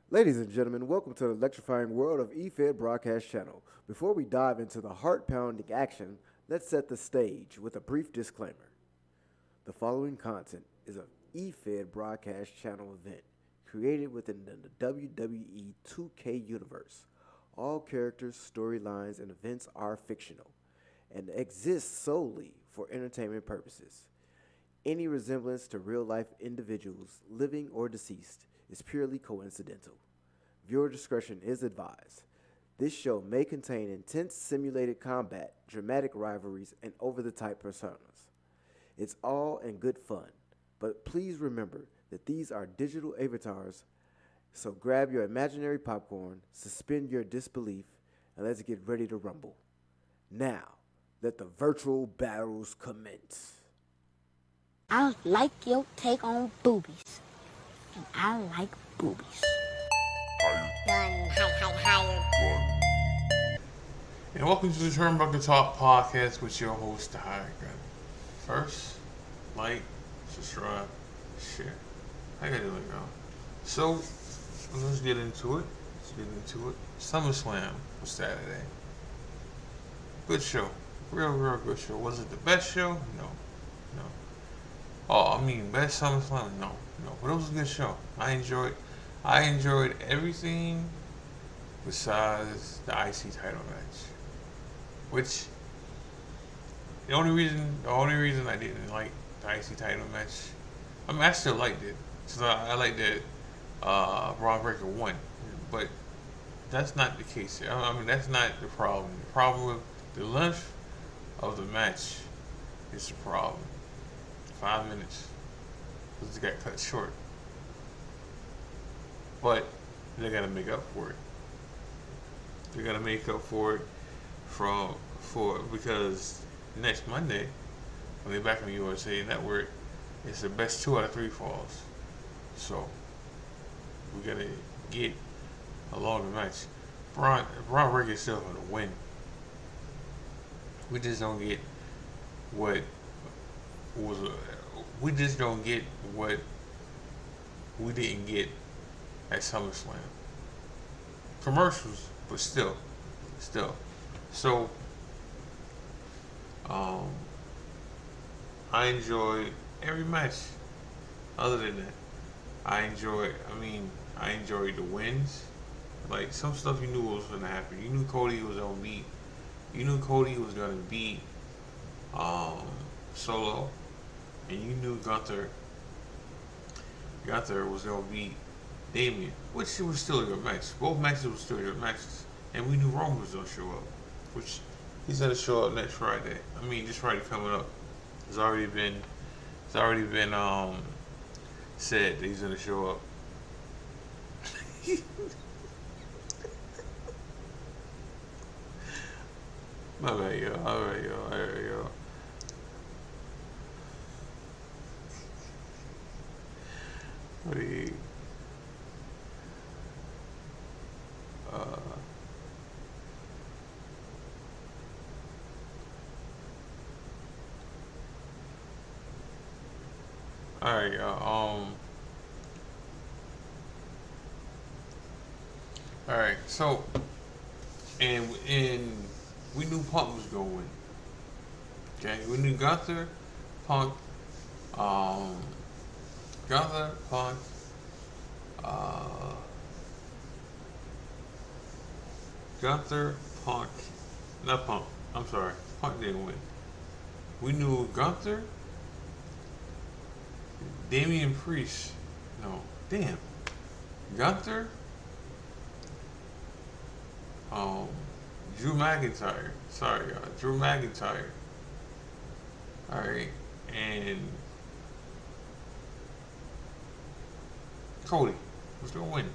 Ladies and gentlemen, welcome to the electrifying world of EFED Broadcast Channel. Before we dive into the heart-pounding action, let's set the stage with a brief disclaimer. The following content is an EFED Broadcast Channel event created within the WWE 2K universe. All characters, storylines, and events are fictional and exist solely for entertainment purposes. Any resemblance to real-life individuals, living or deceased, is purely coincidental. Viewer discretion is advised. This show may contain intense simulated combat, dramatic rivalries, and over-the-top personas. It's all in good fun, but please remember that these are digital avatars, so grab your imaginary popcorn, suspend your disbelief, and let's get ready to rumble. Now, let the virtual battles commence. I like your take on boobies. And I like boobies. And welcome to the Turnbuckle Talk podcast with your host, the Higher Gun. First, like, subscribe, share. I gotta do it, y'all. So, let's get into it. SummerSlam was Saturday. Good show. Real good show. Was it the best show? No. Best SummerSlam? No. But it was a good show. I enjoyed everything besides the IC title match. Which the only reason I didn't like the IC title match, I still liked it. So I liked that Braun Breaker won. But that's not the case here. That's not the problem. The problem with the length of the match is the problem. 5 minutes. It got cut short. But they gotta make up for it. They're gonna make up for it because next Monday, when they're back on the USA Network, it's the best 2 out of 3 falls. So we gotta get a longer match. Braun Breaker is still gonna win. We just don't get what we didn't get at SummerSlam. Commercials, but still. So, I enjoyed every match. Other than that, I enjoyed the wins. Like, some stuff you knew was going to happen. You knew Cody was going to beat. You knew Cody was going to beat Solo. And you knew Gunther was going to beat Damian, which was still a good match. Both matches were still good matches. And we knew Roman was going to show up, which he's going to show up next Friday. This Friday coming up. It's already been said that he's going to show up. My bad, y'all. All right, y'all. Alright, y'all. Alright, so and we knew Punk was gonna win. Okay, we knew Gunther, Punk, uh, not Punk. I'm sorry, Punk didn't win. We knew Gunther, Damian Priest. No, damn. Gunther, Drew McIntyre. Sorry, y'all. Drew McIntyre. Alright, and Cody was gonna win.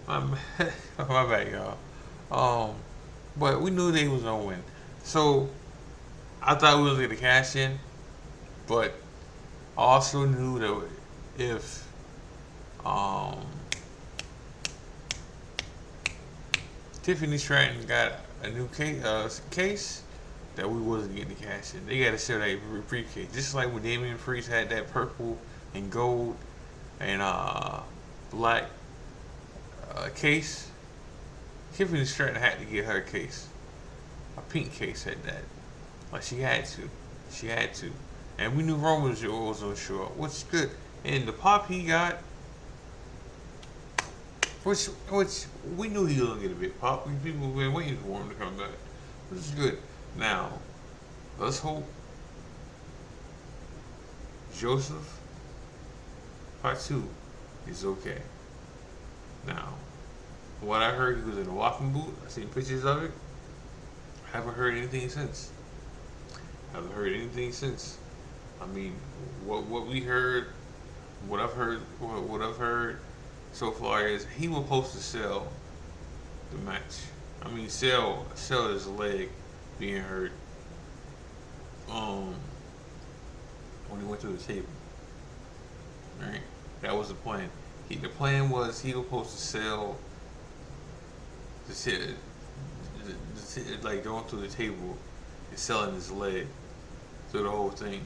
My bad, y'all. But we knew they was gonna win. So I thought we was gonna cash in, but I also knew that if Tiffany Stratton got a new case that we wasn't getting the cash in. They got to show that briefcase, just like when Damian Priest had that purple and gold and black case. Tiffany Stratton had to get her case, a pink case at that. Like she had to, she had to, and we knew Roman was on show up, which is good. And the pop he got, which we knew he was gonna get a big pop. People have been waiting for him to come back, which is good. Now, let's hope Joseph Part 2 is okay. Now, what I heard, he was in a walking boot. I seen pictures of it. Haven't heard anything since. Haven't heard anything since. I mean, what we heard, what I've heard so far is he was supposed to sell the match. I mean, sell his leg being hurt. When he went through the table. Right? That was the plan. The plan was he was supposed to sell like going through the table and selling his leg through the whole thing.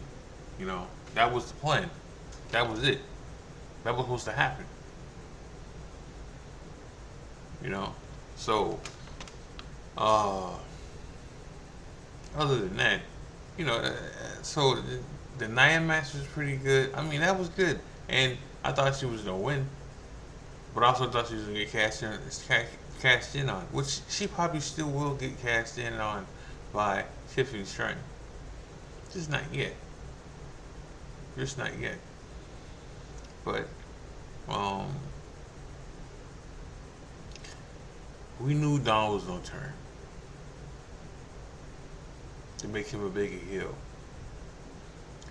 You know, that was the plan. That was it. That was supposed to happen. You know, so other than that, you know, so the Nia match was pretty good. I mean, that was good, and I thought she was gonna win, but I also thought she was gonna get cashed in on, which she probably still will get cashed in on by Tiffany Stratton. Just not yet. Just not yet. But we knew Don was gonna turn to make him a bigger heel.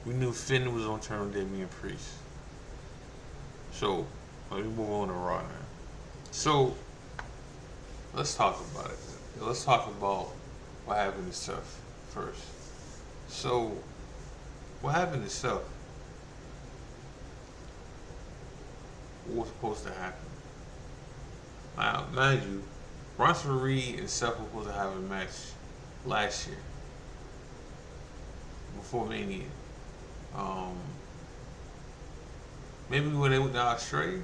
We knew Finn was gonna turn on Damian Priest. So let me move on to Raw now. So let's talk about it. Let's talk about what happened to Seth first. So what happened to Seth? What was supposed to happen? Now, mind you, Bronson Reed and Seth were supposed to have a match last year before Mania. Maybe when they went to Australia.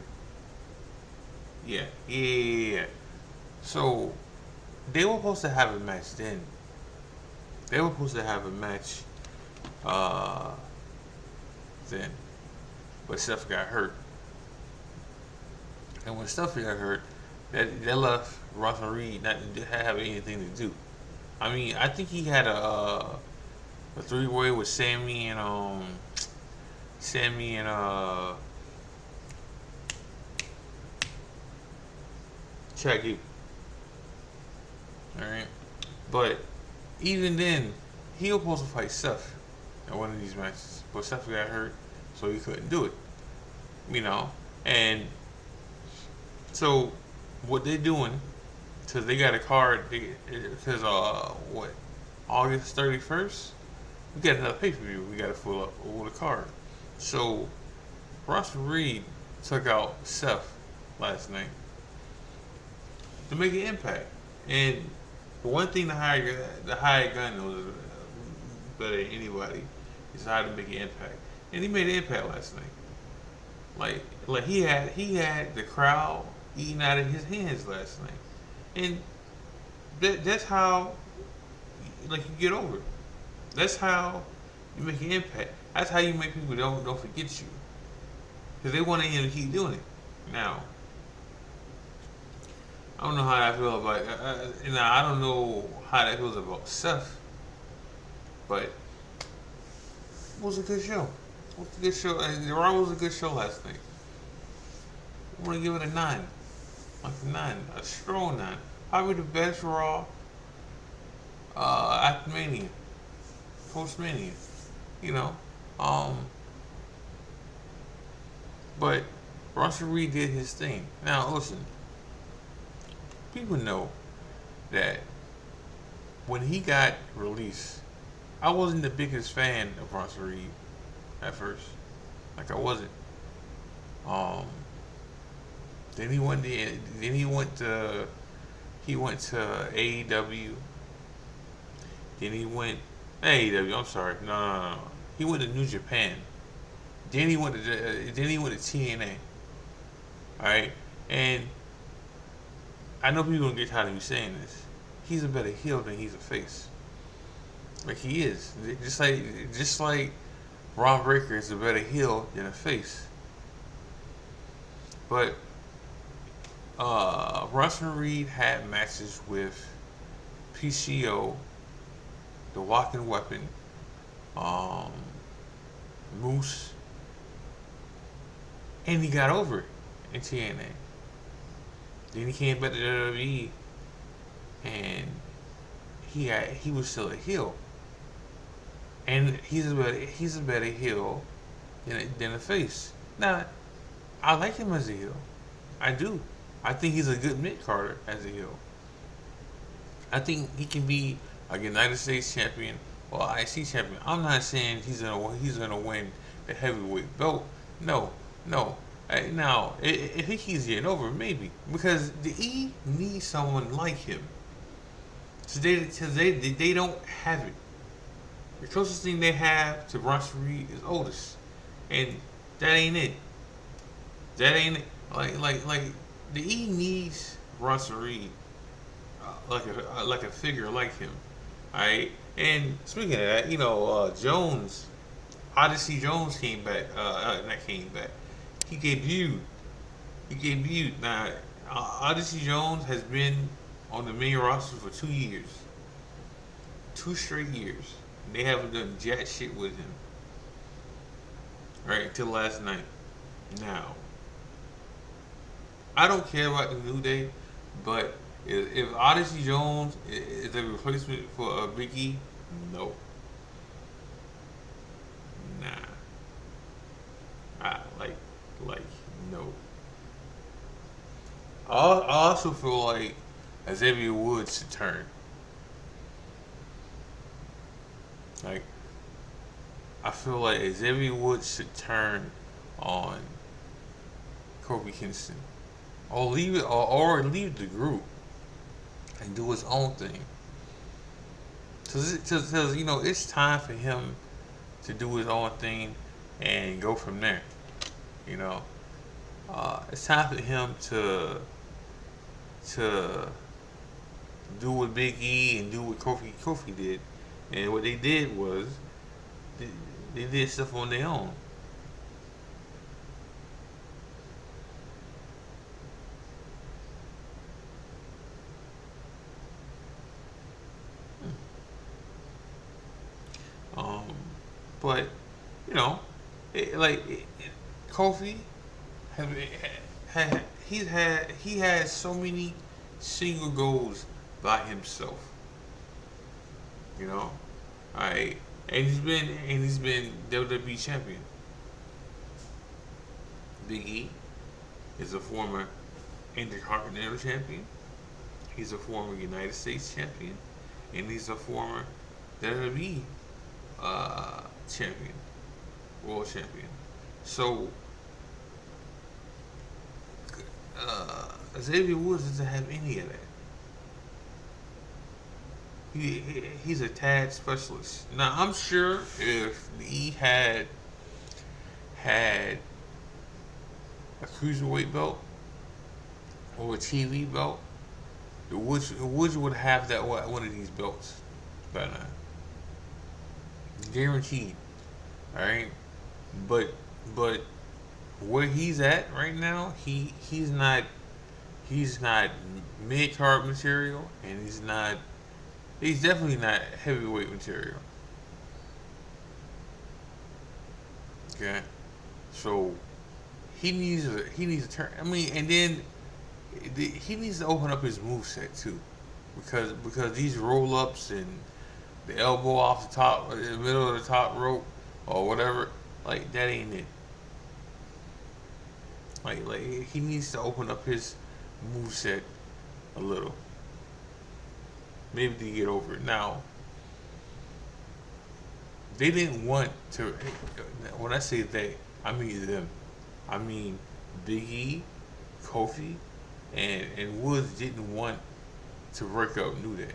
Yeah. So they were supposed to have a match then. They were supposed to have a match then, but Seth got hurt. And when Seth got hurt, that left Bronson Reed not to have anything to do. I mean, I think he had a three-way with Sammy and Chad Gable. Alright? But even then, he was supposed to fight Seth in one of these matches. But Seth got hurt, so he couldn't do it. You know? And so what they're doing, because they got a card, because August 31st, we got another pay-per-view we got to fill up with a card. So Bronson Reed took out Seth last night to make an impact. And the one thing the hired gun knows better than anybody is how to make an impact. And he made an impact last night. Like he had the crowd eating out of his hands last night. And that's how you get over it. That's how you make an impact. That's how you make people don't forget you. Because they want him to keep doing it. Now, I don't know how I feel about I don't know how that feels about Seth. But it was a good show. It was a good show. The Raw was a good show last night. I want to give it a 9. Like a 9. A strong 9. Probably the best Raw after Mania. Post-Mania. You know. But Bronson Reed did his thing. Now, listen. People know that when he got released, I wasn't the biggest fan of Bronson Reed at first. Like, I wasn't. Then he went to AEW. Then he went AEW. I'm sorry. No. He went to New Japan. Then he went to TNA. All right, and I know people don't get tired of me saying this. He's a better heel than he's a face. Like he is. Just like Ron Breakker is a better heel than a face. But Russell Reed had matches with PCO, the Walking Weapon, um, Moose, and he got over it in TNA. Then he came back to WWE, and he was still a heel, and he's a better heel than a face. Now, I like him as a heel. I do. I think he's a good mid carder as a heel. I think he can be a United States champion or IC champion. I'm not saying he's gonna win the heavyweight belt. No, no. Now, if he's getting over, maybe because the E needs someone like him. They don't have it. The closest thing they have to Bronson Reed is Otis, and that ain't it. That ain't it. Like the E needs Bronson Reed, like a figure like him. Alright, and speaking of that, Jones, Odyssey Jones came back. Not came back. He debuted. He debuted. Now, Odyssey Jones has been on the main roster for 2 years, 2 straight years. And they haven't done jack shit with him. Right until last night. Now, I don't care about the New Day, but if Odyssey Jones is a replacement for Big E, no. Nah. Like, no. I also feel like Xavier Woods should turn. Like, I feel like Xavier Woods should turn on Kofi Kingston, or leave it, or leave the group and do his own thing. Cause it's time for him to do his own thing and go from there. You know, it's time for him to do what Big E and do what Kofi did, and what they did was they did stuff on their own. Um, but you know, Kofi have had he had so many single goals by himself. You know, I and he's been WWE champion. Big E is a former Intercontinental champion. He's a former United States champion, and he's a former WWE champion, world champion. So Xavier Woods doesn't have any of that. He's a tag specialist. Now I'm sure if he had a cruiserweight belt or a TV belt, the Woods would have that one of these belts by now, guaranteed. All right, but where he's at right now, he's not mid card material, and he's definitely not heavyweight material. Okay, so he needs to turn. I mean, and then he needs to open up his moveset too, because these roll ups and the elbow off the top, in the middle of the top rope, or whatever, like that ain't it. Like he needs to open up his moveset a little, maybe to get over it. Now, they didn't want to. When I say they, I mean them. I mean Big E, Kofi, and Woods didn't want to break up New Day.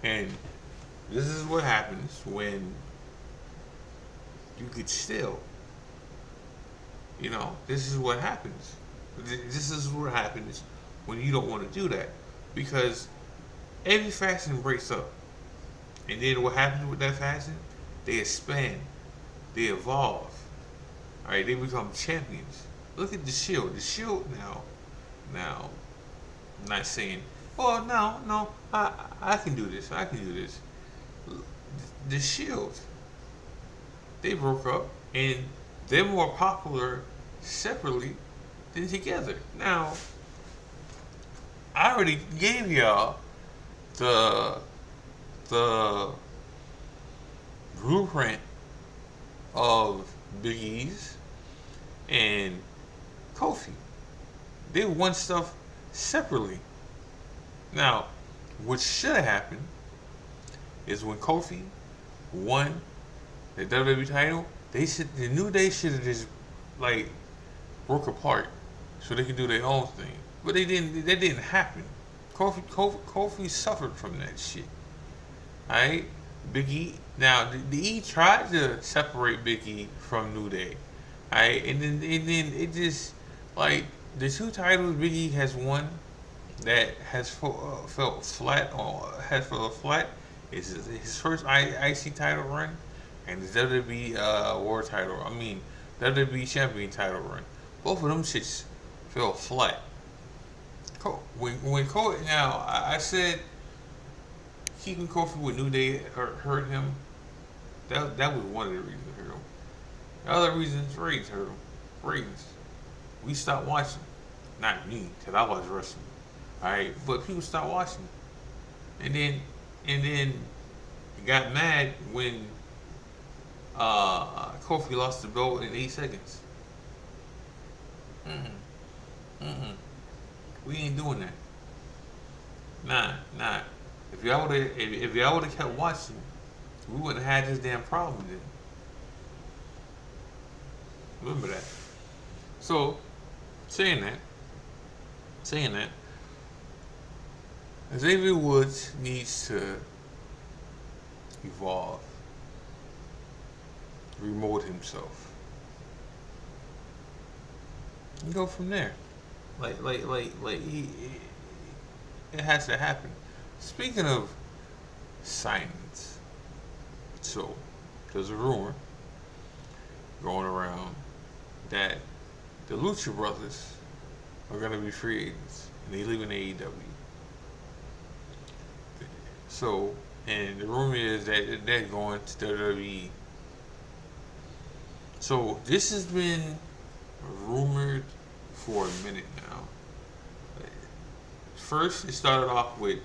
And this is what happens when you get still. This is what happens. This is what happens when you don't want to do that, because every faction breaks up, and then what happens with that faction? They expand, they evolve. All right, they become champions. Look at the Shield. The Shield now. I'm not saying, oh no, I can do this. I can do this. The Shield, they broke up, and they're more popular separately than together. Now, I already gave y'all the blueprint of Big E's and Kofi. They won stuff separately. Now, what should have happened is when Kofi won the WWE title, the New Day should have just like broke apart so they could do their own thing. But they didn't. That didn't happen. Kofi suffered from that shit. Alright? Big E. Now, the E tried to separate Big E from New Day. Alright? And then it just, like, the two titles Big E has won that has felt flat, or has felt flat, is his first IC title run and his WWE World title. I mean, WWE Champion title run. Both of them shits fell flat. When Kofi, now I said keeping Kofi with New Day hurt him. That was one of the reasons it hurt him. The other reasons ratings hurt him. Ratings. We stopped watching. Not me, because I watch wrestling. Alright, but people stopped watching. And then got mad when Kofi lost the belt in 8 seconds. We ain't doing that. Nah. If y'all would have kept watching, we wouldn't have had this damn problem then. Remember that. So, saying that, Xavier Woods needs to evolve, remold himself, and go from there. Like it has to happen. Speaking of signings, so there's a rumor going around that the Lucha Brothers are going to be free agents and they leave in AEW. So, and the rumor is that they're going to WWE. So this has been rumored for a minute now. First, it started off with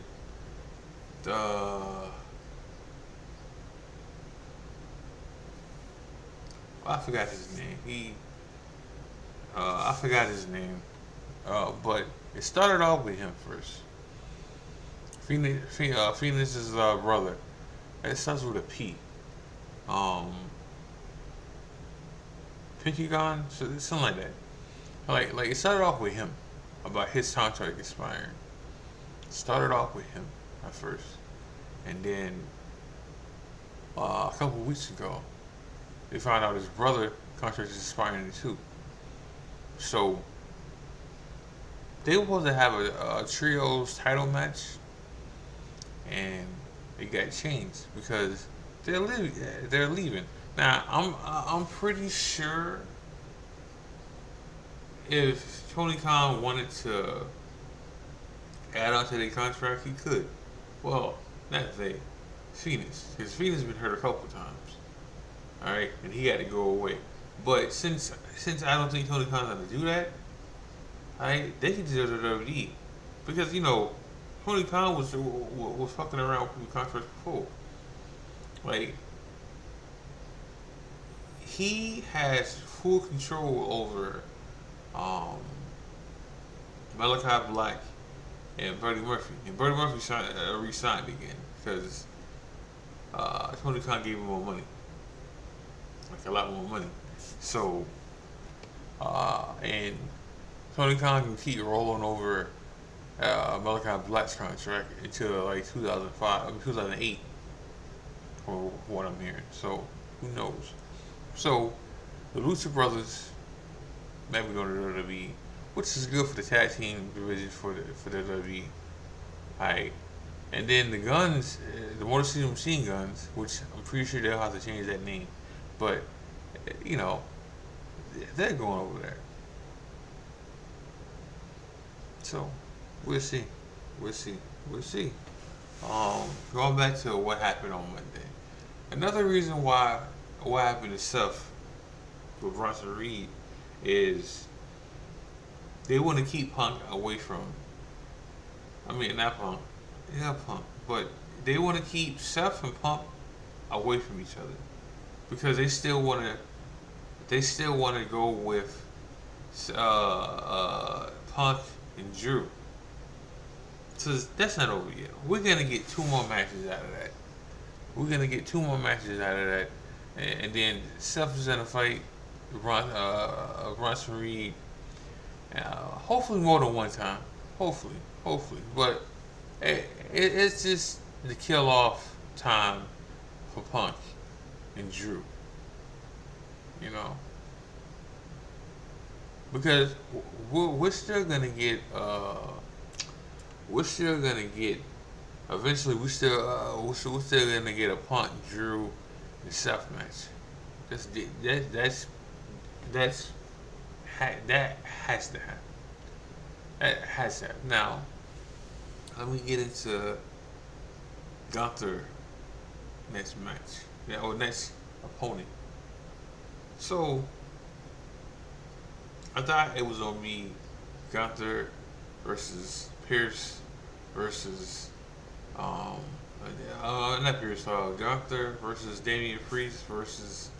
I forgot his name. I forgot his name. But it started off with him first. Phoenix's brother. It starts with a P. Pentagon, something like that. Like it started off with him about his contract expiring. Started off with him at first, and then a couple of weeks ago, they found out his brother contract is expiring too. So they were supposed to have a trios title match, and it got changed because they're leaving. Now I'm pretty sure if Tony Khan wanted to add on to their contract, he could. Well, not they, Phoenix, because Phoenix has been hurt a couple times. All right, and he had to go away. But since I don't think Tony Khan's going to do that, alright, they can do the WWE, because Tony Khan was fucking around with contracts before. Like, he has full control over Malachi Black and Buddy Murphy. And Buddy Murphy re-signed again because Tony Khan gave him more money, like a lot more money. So, and Tony Khan can keep rolling over Malachi Black's contract until like 2008, for what I'm hearing. So, who knows? So, the Lucha Brothers maybe going to WWE. which is good for the tag team division for the WWE. Alright. And then the Guns, the Motor City Machine Guns, which I'm pretty sure they'll have to change that name. But, you know, they're going over there. So, we'll see. We'll see. We'll see. Going back to what happened on Monday. Another reason why what happened to Seth with Bronson Reed is they want to keep Punk away from. I mean, not Punk. Yeah, Punk. But they want to keep Seth and Punk away from each other because they still want to. They still want to go with Punk and Drew. So that's not over yet. We're gonna get 2 more matches out of that. We're gonna get 2 more matches out of that, and then Seth is gonna fight Bronson Reed. Hopefully more than one time. Hopefully. But it's just the kill off time for Punk and Drew. You know, because we're still gonna get. We're still gonna get. Eventually, we're still gonna get a Punk, Drew, and Seth match. That has to happen. That has to happen. Now, let me get into Gunther next match. Yeah, or next opponent. So, I thought it was gonna be Gunther versus Pierce versus not Pierce, Gunther versus Damian Priest versus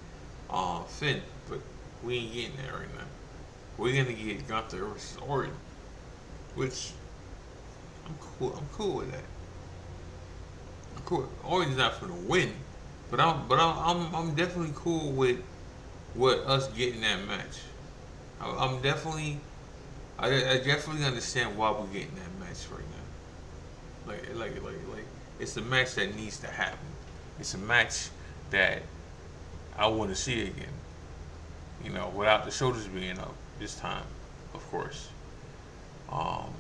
Finn, but we ain't getting that right now. We're gonna get Gunther versus Orton, which I'm cool with that. I'm cool. Orton's not for the win, but I'm definitely cool with us getting that match. I definitely understand why we're getting that match right now. Like, it's a match that needs to happen. It's a match that I want to see again. You know, without the shoulders being up this time, of course.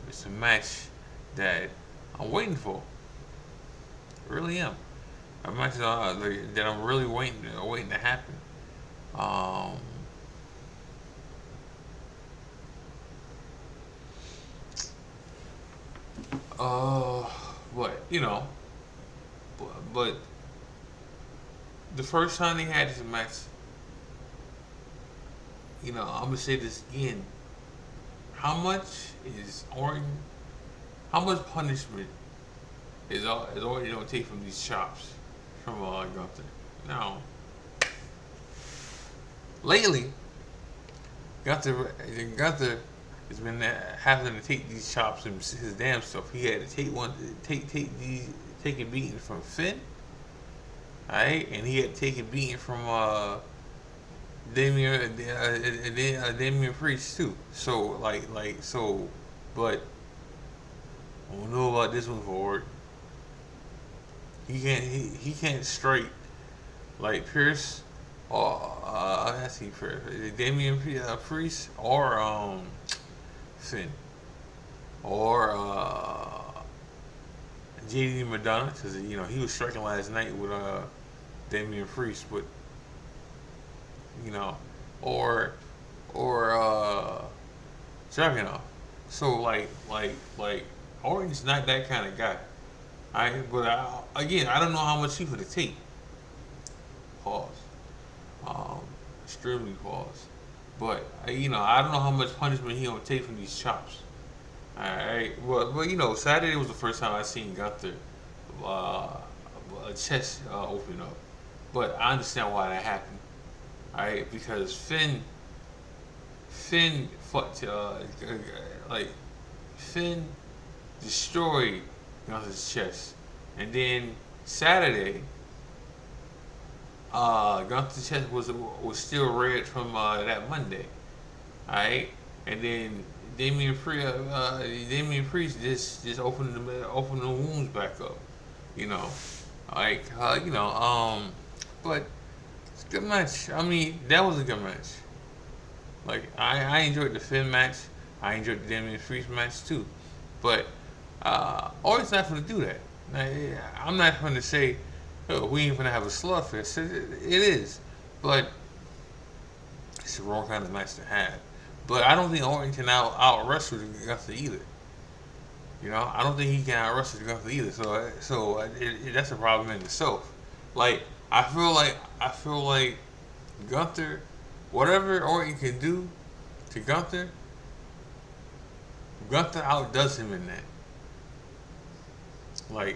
It's a match that I'm waiting for. I really am. A match that I'm really waiting to happen. But you know, but the first time they had this match, you know, I'm gonna say this again. How much is Orton? How much punishment is Orton gonna take from these chops from Gunther? Now, lately, Gunther has been having to take these chops and his damn stuff. He had to take a beating from Finn, alright, and he had to take a beating from Damian Priest too. So but I don't know about this one forward. He can't strike like Pierce or I see Damian Priest or Finn or JD Madonna, because you know he was striking last night with Damian Priest, but you know, or Juggernaut. So like Orton's not that kind of guy. Again, I don't know how much he would take. Pause. Extremely pause. But you know, I don't know how much punishment he gonna take from these chops. Alright, but you know, Saturday was the first time I seen Gunther chest open up. But I understand why that happened. Alright, because Finn fucked Finn destroyed Gunther's chest. And then Saturday, Gunther's chest was still red from that Monday. Alright? And then Damian Priest just opened the wounds back up. You know. But it's a good match. I mean, that was a good match. Like I enjoyed the Finn match. I enjoyed the Damian Priest match too. But Orton's not going to do that. Now, I'm not going to say, oh, we ain't going to have a slugfest. It is. But it's the wrong kind of match to have. But I don't think Orton can out wrestle Gunther either. You know, I don't think he can out wrestle Gunther either. So that's a problem in itself. Like I feel like Gunther, whatever Orton can do to Gunther, Gunther outdoes him in that. Like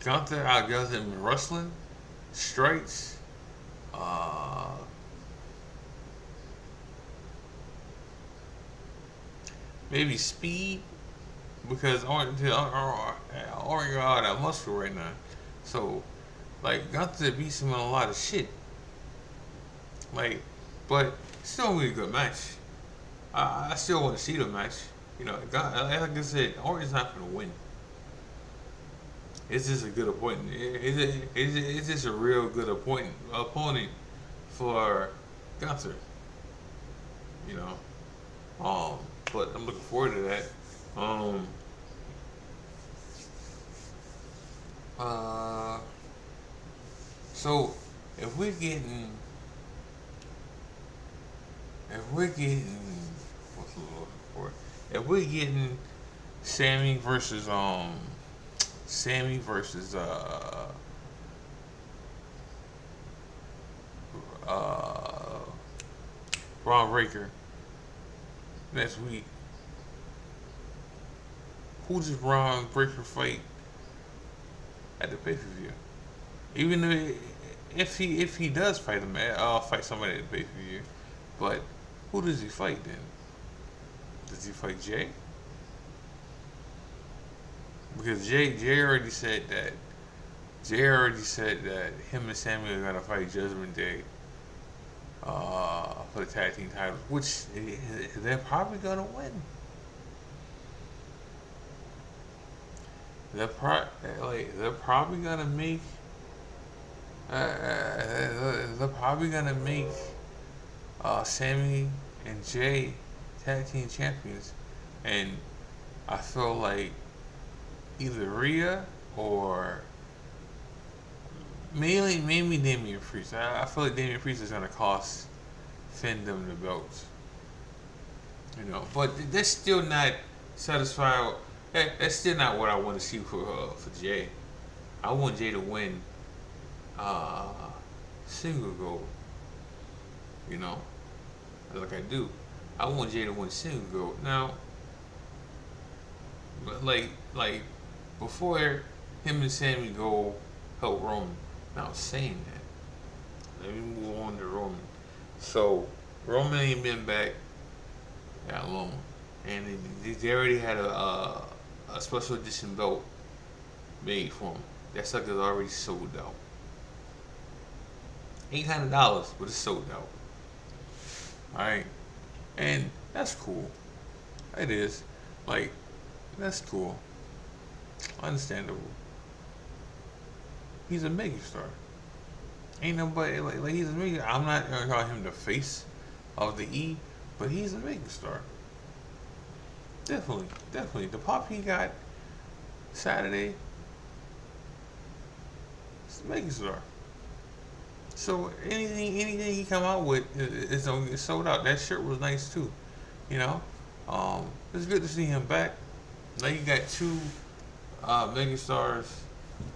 Gunther outdoes him in wrestling, strikes, maybe speed, because Orton got all that muscle right now. So, like, Gunther beats him in a lot of shit. Like, but still gonna be a good match. I still want to see the match. You know, like I said, Orton's not gonna win. It's just a good opponent. It's just a real good opponent for Gunther. You know, but I'm looking forward to that. So if we're getting, what's the looking for? If we're getting Sammy versus Braun Breaker next week, who does Braun Breaker fight at the pay per view? Even though if he does fight him, fight somebody at the pay per view, but who does he fight then? Does he fight Jay? Because Jay already said that him and Sammy are gonna fight Judgment Day for the tag team titles, which they're probably gonna win. They're probably gonna make Sammy and Jay tag team champions, and I feel like either Rhea or mainly Damian Priest. I feel like Damian Priest is gonna cost Finn them the belts. You know, but that's still not satisfied. That's still not what I want to see for Jay. I want Jay to win single gold. You know, like I do. I want Jay to win single gold. Now, but like before him and Sammy go help Roman. Now saying that, let me move on to Roman. So Roman ain't been back that long, and they already had a special edition belt made for him. That sucker's already sold out. $800, but it's sold out. Alright? And that's cool. It is. Like, that's cool. Understandable. He's a megastar. Ain't nobody, like he's a mega. I'm not gonna call him the face of the E, but he's a megastar. Definitely. The pop he got Saturday, it's a megastar. So anything he come out with is gonna get sold out. That shirt was nice too. You know, it's good to see him back. Like you got two megastars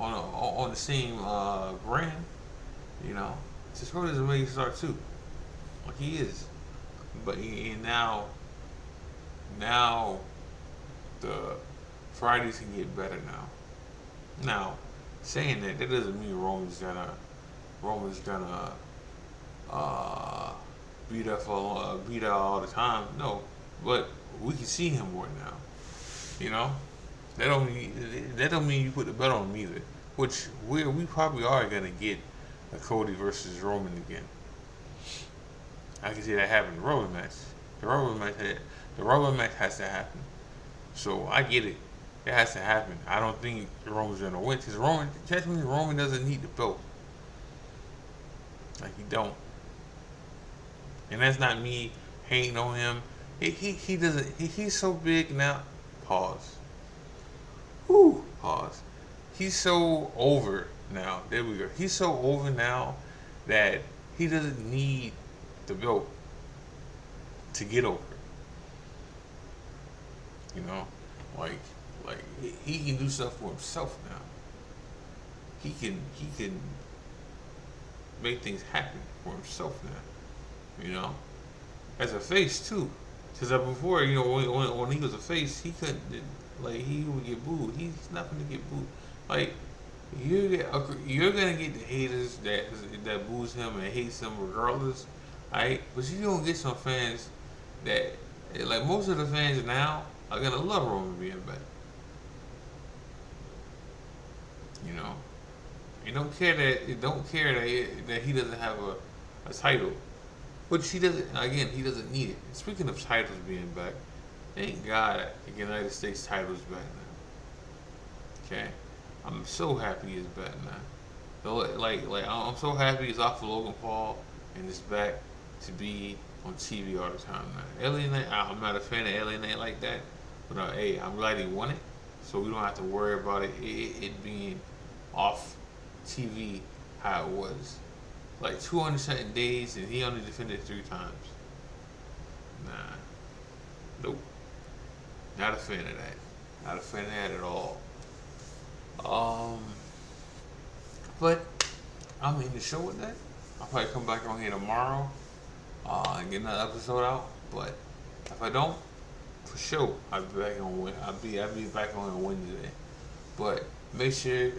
on the same brand. You know, Cesaro is a megastar too. Like he is, but now the Fridays can get better now. Now, saying that doesn't mean Roman's gonna beat up all the time. No, but we can see him more now. You know, that don't mean you put the bet on him either. Which we probably are gonna get a Cody versus Roman again. I can see that happening. The Roman match. The Roman match has to happen. So I get it. It has to happen. I don't think Roman's gonna win because Roman doesn't need the belt. Like he don't. And that's not me hating on him. He doesn't. He's so big now. Pause. Whew. Pause. He's so over now. There we go. He's so over now that he doesn't need the belt to get over. You know, like like he can do stuff for himself now. He can make things happen for himself now. You know, as a face too. Because before, when he was a face, he couldn't, like, he would get booed. He's not gonna get booed. Like, you're gonna get the haters that boos him and hates him regardless, right? But you gonna get some fans that, like, most of the fans now are gonna love Roman being back. You know, you don't care that he doesn't have a title. Which he doesn't. Again, he doesn't need it. Speaking of titles being back, thank God the United States title is back now. Okay, I'm so happy it's back now. So, like I'm so happy it's off of Logan Paul and it's back to be on TV all the time now. LA Knight, I'm not a fan of LA Knight like that, but hey, I'm glad he won it, so we don't have to worry about it being off TV how it was. Like 200 something days, and he only defended 3 times. Nah, nope. Not a fan of that. Not a fan of that at all. Um, but I'm in the show with that. I'll probably come back on here tomorrow and get another episode out. But if I don't, for sure, I'll be back on. I'll be back on Wednesday. But make sure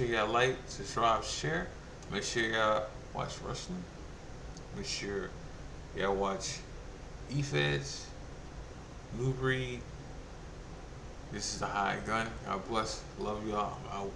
y'all like, subscribe, share. Make sure y'all watch wrestling. Make sure y'all watch EFBC, New Breed. This is the High Gun. God bless. Love y'all. I'm out.